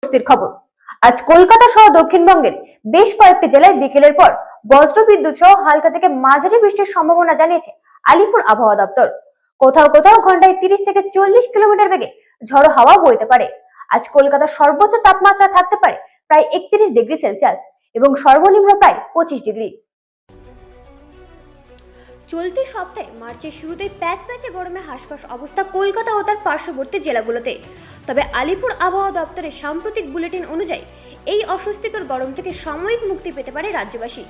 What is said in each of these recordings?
স্বস্তির খবর। আজ কলকাতা সহ দক্ষিণবঙ্গের বেশ কয়েকটি জেলায় বিকেলের পর বজ্রবিদ্যুৎ সহ হালকা থেকে মাঝারি বৃষ্টির সম্ভাবনা জানিয়েছে আলিপুর আবহাওয়া দপ্তর। কোথাও কোথাও ঘন্টায় 30 থেকে 40 কিলোমিটার বেগে ঝড়ো হাওয়া বইতে পারে। আজ কলকাতার সর্বোচ্চ তাপমাত্রা থাকতে পারে প্রায় 31 ডিগ্রি সেলসিয়াস এবং সর্বনিম্ন প্রায় 25 ডিগ্রি। চলতি সপ্তাহে মার্চের শুরুতেই প্যাচে গরমে হাসফাস অবস্থা কলকাতা ও তার পার্শ্ববর্তী জেলাগুলোতে। তবে আলিপুর আবহাওয়া দপ্তরের সাম্প্রতিক বুলেটিন অনুযায়ী এই অস্বস্তিকর গরম থেকে সাময়িক মুক্তি পেতে পারে রাজ্যবাসী।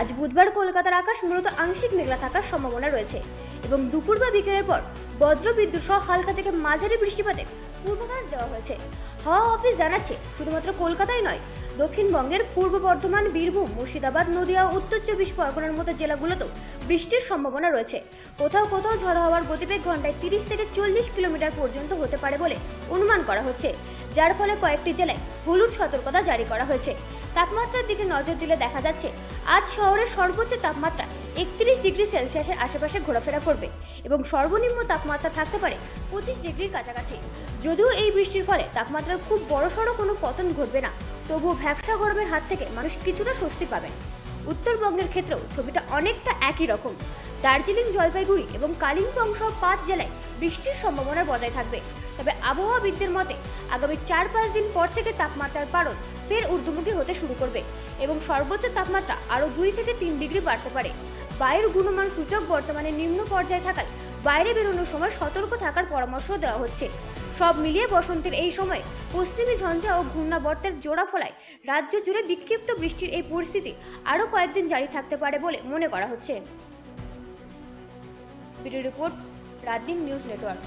আজ বুধবার কলকাতার আকাশ মূলত আংশিক মেঘলা থাকার সম্ভাবনা রয়েছে এবং দুপুর বা বিকেলের পর বজ্রবিদ্যুৎ সহ হালকা থেকে মাঝারি বৃষ্টিপাতের পূর্বাভাস দেওয়া হয়েছে। হাওয়া অফিস জানাচ্ছে শুধুমাত্র কলকাতায় নয়, দক্ষিণবঙ্গের পূর্ব বর্ধমান, বীরভূম, মুর্শিদাবাদ, নদিয়া ও উত্তর 24 পরগনার মতো জেলাগুলোতেও বৃষ্টির সম্ভাবনা রয়েছে। কোথাও কোথাও ঝড়ো হওয়ার গতিবেগ ঘন্টায় 30 থেকে 40 কিলোমিটার পর্যন্ত হতে পারে বলে অনুমান করা হচ্ছে, যার ফলে কয়েকটি জেলায় হলুদ সতর্কতা জারি করা হয়েছে। তাপমাত্রার দিকে নজর দিলে দেখা যাচ্ছে আজ শহরের সর্বোচ্চ তাপমাত্রা 31 ডিগ্রি সেলসিয়াসের আশেপাশে ঘোরাফেরা করবে এবং সর্বনিম্ন তাপমাত্রা থাকতে পারে 25 ডিগ্রির কাছাকাছি। যদিও এই বৃষ্টির ফলে তাপমাত্রার খুব বড়সড় কোনো পতন ঘটবে না, তবুও ভ্যাপসা গরমের হাত থেকে মানুষ কিছুটা স্বস্তি পাবেন। উত্তরবঙ্গের ক্ষেত্রেও ছবিটা অনেকটা একই রকম। দার্জিলিং, জলপাইগুড়ি এবং কালিম্পং সহ 5 জেলায় বৃষ্টির সম্ভাবনা বজায় থাকবে। তবে আবহাওয়াবিদদের মতে আগামী 4-5 দিন পর থেকে তাপমাত্রার পারদ ফের ঊর্ধ্বমুখী হতে শুরু করবে এবং সর্বোচ্চ তাপমাত্রা আরও 2 থেকে 3 ডিগ্রি বাড়তে পারে। বায়ুর গুণমান সূচক বর্তমানে নিম্ন পর্যায়ে থাকায় বাইরে বেরোনোর সময় সতর্ক থাকার পরামর্শ দেওয়া হচ্ছে। সব মিলিয়ে বসন্তের এই সময়ে পশ্চিমী ঝঞ্ঝা ও ঘূর্ণাবর্তের জোড়া ফলায় রাজ্য জুড়ে বিক্ষিপ্ত বৃষ্টির এই পরিস্থিতি আরও কয়েকদিন জারি থাকতে পারে বলে মনে করা হচ্ছে। Video report, Rajdeep news network.